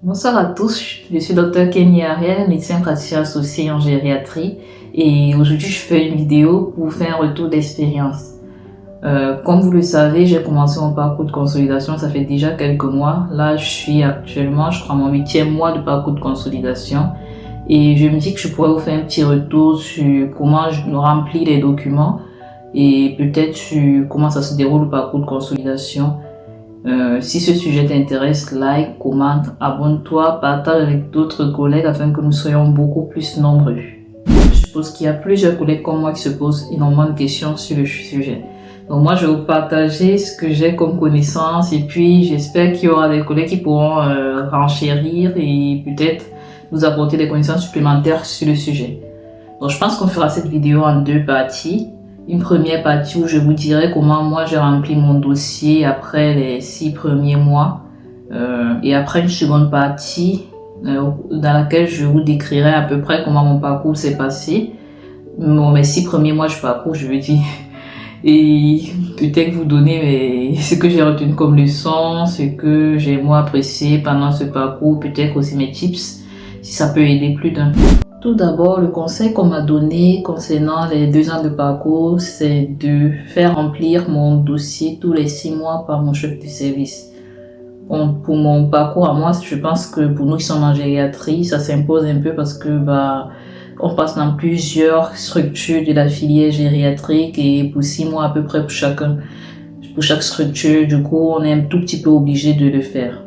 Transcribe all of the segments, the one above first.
Bonsoir à tous, je suis Dr Kenny Ariel, médecin praticien associé en gériatrie et aujourd'hui je fais une vidéo pour vous faire un retour d'expérience. Comme vous le savez, j'ai commencé mon parcours de consolidation, ça fait déjà quelques mois. Là, je suis actuellement, je crois, mon 8e mois de parcours de consolidation et je me dis que je pourrais vous faire un petit retour sur comment je remplis les documents et peut-être sur comment ça se déroule le parcours de consolidation. Si ce sujet t'intéresse, like, commente, abonne-toi, partage avec d'autres collègues afin que nous soyons beaucoup plus nombreux. Je suppose qu'il y a plusieurs collègues comme moi qui se posent énormément de questions sur le sujet. Donc moi, je vais vous partager ce que j'ai comme connaissance et puis j'espère qu'il y aura des collègues qui pourront renchérir et peut-être nous apporter des connaissances supplémentaires sur le sujet. Donc je pense qu'on fera cette vidéo en deux parties. Une première partie où je vous dirai comment moi j'ai rempli mon dossier après les 6 premiers mois et après une seconde partie dans laquelle je vous décrirai à peu près comment mon parcours s'est passé. Mes 6 premiers mois je parcours, je veux dire, et peut-être vous donner ce que j'ai retenu comme leçon, ce que j'ai moi apprécié pendant ce parcours, peut-être aussi mes tips si ça peut aider plus d'un. Tout d'abord, le conseil qu'on m'a donné concernant les 2 ans de parcours, c'est de faire remplir mon dossier tous les 6 mois par mon chef de service. Bon, pour mon parcours à moi, je pense que pour nous qui sommes en gériatrie, ça s'impose un peu parce que on passe dans plusieurs structures de la filière gériatrique et pour 6 mois à peu près pour chaque structure, du coup, on est un tout petit peu obligé de le faire.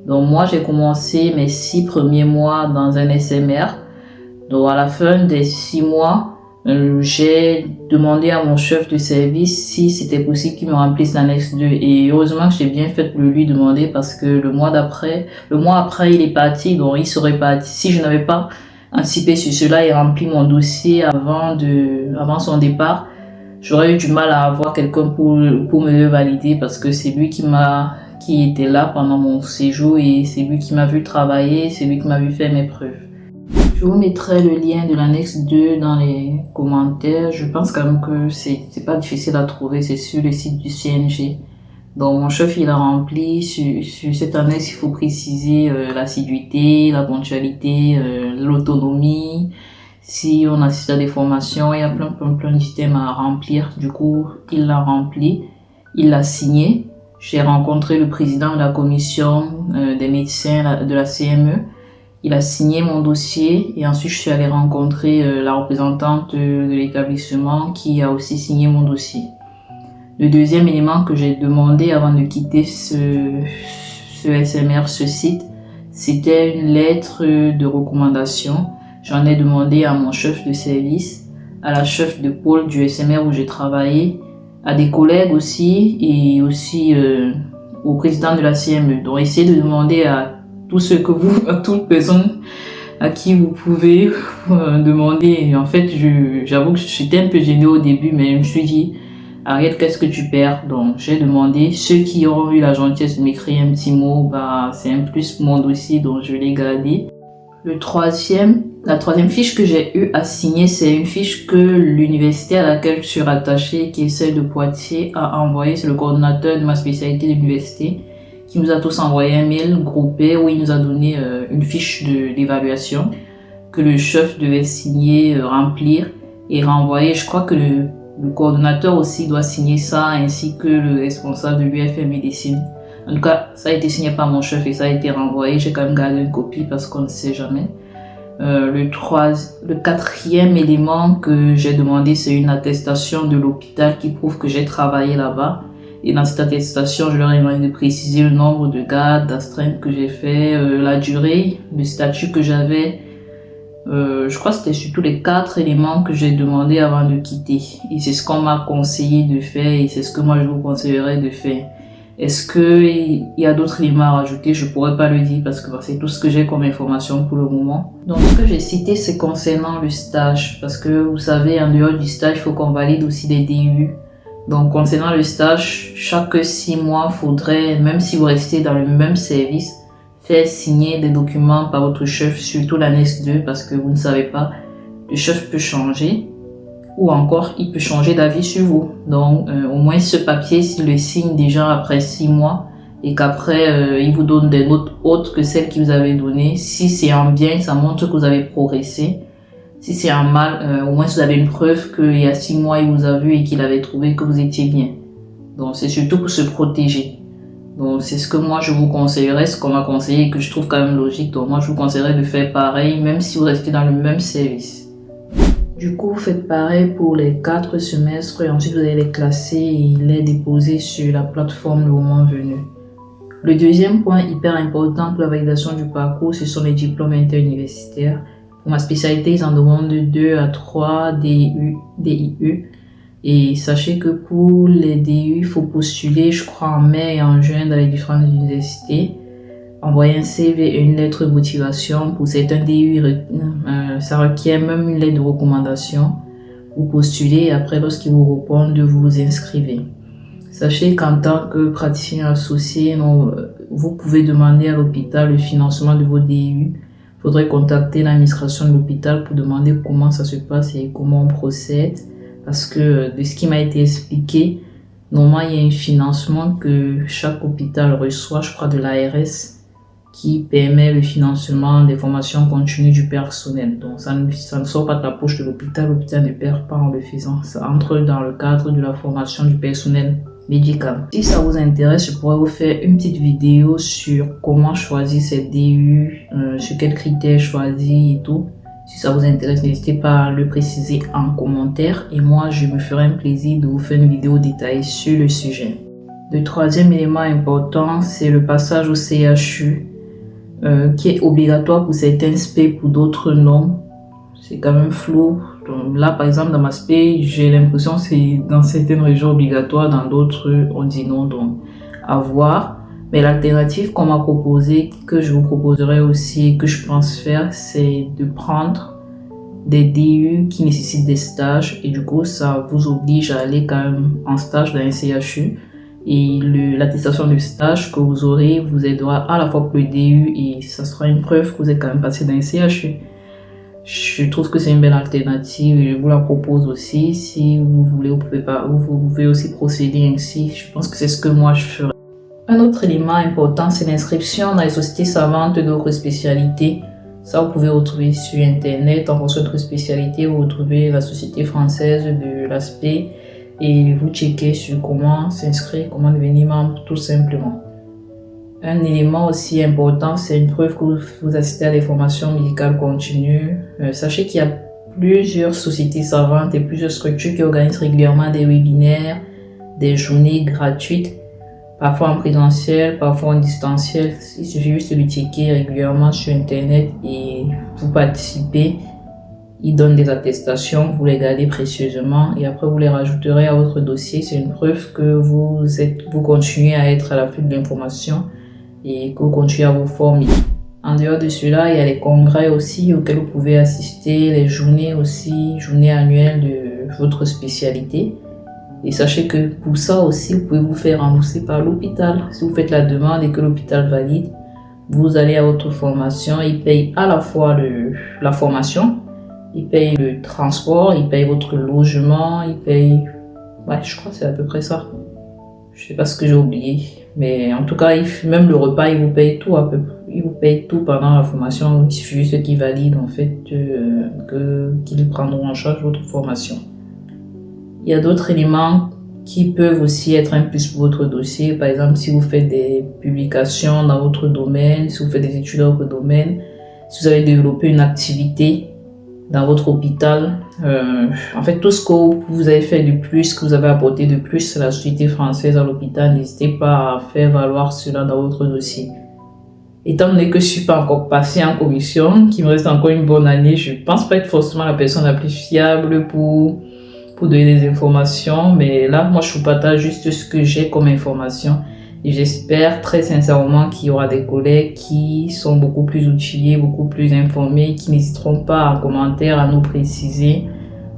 Donc moi, j'ai commencé mes 6 premiers mois dans un SMR. Donc à la fin des 6 mois, j'ai demandé à mon chef de service si c'était possible qu'il me remplisse l'annexe 2. Et heureusement que j'ai bien fait de lui demander parce que le mois après, il est parti. Donc il serait parti. Si je n'avais pas anticipé sur cela et rempli mon dossier avant son départ, j'aurais eu du mal à avoir quelqu'un pour me le valider parce que c'est lui qui était là pendant mon séjour et c'est lui qui m'a vu travailler, c'est lui qui m'a vu faire mes preuves. Je vous mettrai le lien de l'annexe 2 dans les commentaires. Je pense quand même que c'est pas difficile à trouver, c'est sur le site du CNG. Donc mon chef il a rempli sur cette annexe, il faut préciser l'assiduité, la ponctualité, l'autonomie. Si on assiste à des formations, il y a plein d'items à remplir. Du coup, il l'a rempli, il l'a signé. J'ai rencontré le président de la commission des médecins de la CME. Il a signé mon dossier et ensuite je suis allée rencontrer la représentante de l'établissement qui a aussi signé mon dossier. Le deuxième élément que j'ai demandé avant de quitter ce SMR, ce site, c'était une lettre de recommandation. J'en ai demandé à mon chef de service, à la chef de pôle du SMR où j'ai travaillé, à des collègues aussi et aussi au président de la CME. Donc essayez de demander à toute personne à qui vous pouvez demander. Et en fait, j'avoue que j'étais un peu gênée au début, mais je me suis dit, Ariel, qu'est-ce que tu perds? Donc, j'ai demandé. Ceux qui ont eu la gentillesse de m'écrire un petit mot, c'est un plus pour mon dossier, donc je l'ai gardé. La troisième fiche que j'ai eu à signer, c'est une fiche que l'université à laquelle je suis rattachée, qui est celle de Poitiers, a envoyée. C'est le coordonnateur de ma spécialité de l'université qui nous a tous envoyé un mail groupé où il nous a donné une fiche d'évaluation que le chef devait signer, remplir et renvoyer. Je crois que le coordonnateur aussi doit signer ça ainsi que le responsable de l'UFM médecine. En tout cas, ça a été signé par mon chef et ça a été renvoyé. J'ai quand même gardé une copie parce qu'on ne sait jamais. Le quatrième élément que j'ai demandé, c'est une attestation de l'hôpital qui prouve que j'ai travaillé là-bas. Et dans cette attestation, je leur ai demandé de préciser le nombre de gardes, d'astreintes que j'ai fait, la durée, le statut que j'avais. Je crois que c'était surtout les 4 éléments que j'ai demandé avant de quitter. Et c'est ce qu'on m'a conseillé de faire et c'est ce que moi je vous conseillerais de faire. Est-ce qu'il y a d'autres éléments à rajouter? Je pourrais pas le dire parce que c'est tout ce que j'ai comme information pour le moment. Donc ce que j'ai cité, c'est concernant le stage. Parce que vous savez, en dehors du stage, il faut qu'on valide aussi des DU. Donc concernant le stage, chaque 6 mois, faudrait, même si vous restez dans le même service, faire signer des documents par votre chef, surtout l'annexe 2, parce que vous ne savez pas, le chef peut changer ou encore il peut changer d'avis sur vous. Donc au moins ce papier, s'il le signe déjà après 6 mois, et qu'après il vous donne des notes autres que celles qu'il vous avait données. Si c'est un bien, ça montre que vous avez progressé. Si c'est un mal, au moins vous avez une preuve qu'il y a 6 mois il vous a vu et qu'il avait trouvé que vous étiez bien. Donc c'est surtout pour se protéger. Donc c'est ce que moi je vous conseillerais, ce qu'on m'a conseillé et que je trouve quand même logique. Donc moi je vous conseillerais de faire pareil même si vous restez dans le même service. Du coup vous faites pareil pour les 4 semestres et ensuite vous allez les classer et les déposer sur la plateforme le moment venu. Le deuxième point hyper important pour la validation du parcours, ce sont les diplômes interuniversitaires. Pour ma spécialité, ils en demandent 2 à 3 DIU. Et sachez que pour les DU, il faut postuler, je crois, en mai et en juin dans les différentes universités. Envoyer un CV et une lettre de motivation. Pour certains DU, ça requiert même une lettre de recommandation. Vous postulez et après, lorsqu'ils vous répondent, vous vous inscrivez. Sachez qu'en tant que praticien associé, vous pouvez demander à l'hôpital le financement de vos DU. Il faudrait contacter l'administration de l'hôpital pour demander comment ça se passe et comment on procède. Parce que de ce qui m'a été expliqué, normalement il y a un financement que chaque hôpital reçoit, je crois de l'ARS, qui permet le financement des formations continues du personnel. Donc ça ne sort pas de la poche de l'hôpital ne perd pas en le faisant. Ça entre dans le cadre de la formation du personnel médical. Si ça vous intéresse, je pourrais vous faire une petite vidéo sur comment choisir ces DU, sur quels critères choisir et tout. Si ça vous intéresse, n'hésitez pas à le préciser en commentaire et moi je me ferai un plaisir de vous faire une vidéo détaillée sur le sujet. Le troisième élément important, c'est le passage au CHU qui est obligatoire pour certains SP, pour d'autres non. C'est quand même flou. Donc là par exemple dans ma SP, j'ai l'impression que c'est dans certaines régions obligatoire, dans d'autres on dit non, donc à voir. Mais l'alternative qu'on m'a proposée, que je vous proposerai aussi, que je pense faire, c'est de prendre des DU qui nécessitent des stages. Et du coup, ça vous oblige à aller quand même en stage dans un CHU. Et l'attestation de stage que vous aurez vous aidera à la fois pour le DU et ça sera une preuve que vous êtes quand même passé dans un CHU. Je trouve que c'est une belle alternative et je vous la propose aussi. Si vous voulez, vous pouvez aussi procéder ainsi. Je pense que c'est ce que moi je ferai. Un autre élément important, c'est l'inscription dans les sociétés savantes de votre spécialité. Ça, vous pouvez retrouver sur Internet. En fonction de votre spécialité, vous retrouvez la Société française de l'aspect et vous checkez sur comment s'inscrire, comment devenir membre, tout simplement. Un élément aussi important, c'est une preuve que vous assistez à des formations médicales continues. Sachez qu'il y a plusieurs sociétés savantes et plusieurs structures qui organisent régulièrement des webinaires, des journées gratuites. Parfois en présentiel, parfois en distanciel. Il suffit juste de le checker régulièrement sur Internet et vous participez. Ils donnent des attestations, vous les gardez précieusement et après vous les rajouterez à votre dossier. C'est une preuve que vous continuez à être à l'affût de l'information et que vous continuez à vous former. En dehors de cela, il y a les congrès aussi auxquels vous pouvez assister, les journées aussi, journées annuelles de votre spécialité. Et sachez que pour ça aussi, vous pouvez vous faire rembourser par l'hôpital. Si vous faites la demande et que l'hôpital valide, vous allez à votre formation. Il paye à la fois la formation, il paye le transport, il paye votre logement, il paye... Ouais, je crois que c'est à peu près ça. Je sais pas ce que j'ai oublié. Mais en tout cas, même le repas, il vous paye tout à peu près. Il vous paye tout pendant la formation. Il suffit juste qu'ils valident en fait qu'ils prendront en charge votre formation. Il y a d'autres éléments qui peuvent aussi être un plus pour votre dossier. Par exemple, si vous faites des publications dans votre domaine, si vous faites des études dans votre domaine, si vous avez développé une activité dans votre hôpital, en fait, tout ce que vous avez fait de plus, que vous avez apporté de plus à la société française à l'hôpital, n'hésitez pas à faire valoir cela dans votre dossier. Étant donné que je ne suis pas encore passée en commission, qu'il me reste encore une bonne année, je ne pense pas être forcément la personne la plus fiable pour donner des informations, mais là, moi, je vous partage juste ce que j'ai comme information et j'espère très sincèrement qu'il y aura des collègues qui sont beaucoup plus outillés, beaucoup plus informés, qui n'hésiteront pas en commentaire à nous préciser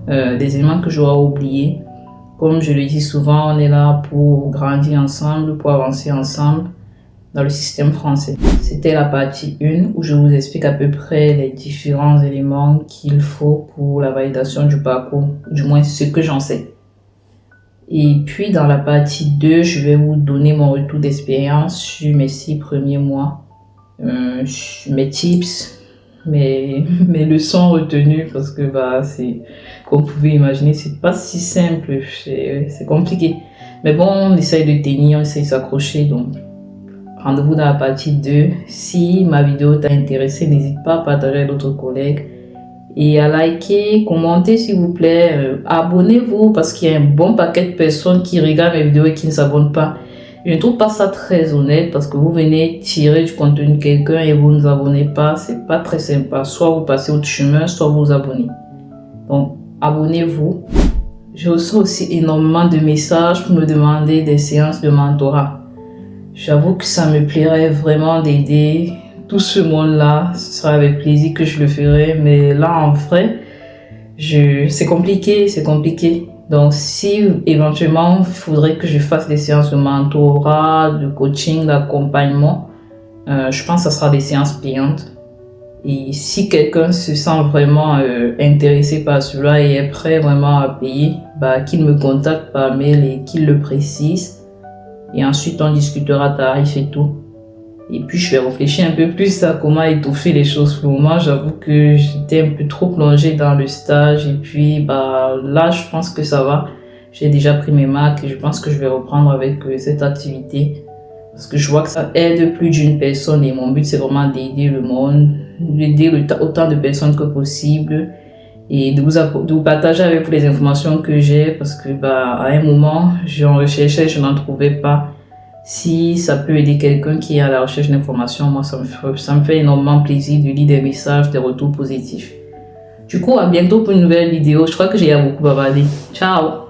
des éléments que j'aurais oubliés. Comme je le dis souvent, on est là pour grandir ensemble, pour avancer ensemble dans le système français. C'était la partie 1 où je vous explique à peu près les différents éléments qu'il faut pour la validation du parcours, du moins ce que j'en sais. Et puis dans la partie 2, je vais vous donner mon retour d'expérience sur mes 6 premiers mois, mes tips, mes leçons retenues, parce que c'est, comme vous pouvez imaginer, c'est pas si simple, c'est compliqué. Mais bon, on essaye de tenir, on essaye de s'accrocher, donc rendez-vous dans la partie 2. Si ma vidéo t'a intéressé, n'hésite pas à partager avec d'autres collègues et à liker, commenter s'il vous plaît, abonnez-vous parce qu'il y a un bon paquet de personnes qui regardent mes vidéos et qui ne s'abonnent pas. Je ne trouve pas ça très honnête parce que vous venez tirer du contenu de quelqu'un et vous ne vous abonnez pas, c'est pas très sympa. Soit vous passez autre chemin, soit vous vous abonnez. Donc abonnez-vous. Je reçois aussi énormément de messages pour me demander des séances de mentorat. J'avoue que ça me plairait vraiment d'aider tout ce monde-là. Ce sera avec plaisir que je le ferai. Mais là, en vrai, c'est compliqué, c'est compliqué. Donc, si éventuellement, il faudrait que je fasse des séances de mentorat, de coaching, d'accompagnement, je pense que ce sera des séances payantes. Et si quelqu'un se sent vraiment intéressé par cela et est prêt vraiment à payer, qu'il me contacte par mail et qu'il le précise. Et ensuite, on discutera tarif et tout. Et puis, je vais réfléchir un peu plus à comment étoffer les choses. Pour le moment, j'avoue que j'étais un peu trop plongée dans le stage. Et puis, là, je pense que ça va. J'ai déjà pris mes marques et je pense que je vais reprendre avec cette activité. Parce que je vois que ça aide plus d'une personne. Et mon but, c'est vraiment d'aider le monde, d'aider autant de personnes que possible. Et de vous partager avec vous les informations que j'ai. Parce que, à un moment, j'en recherchais, je n'en trouvais pas. Si ça peut aider quelqu'un qui est à la recherche d'informations, moi ça me fait énormément plaisir de lire des messages, des retours positifs. Du coup, à bientôt pour une nouvelle vidéo. Je crois que j'ai beaucoup bavardé. Ciao!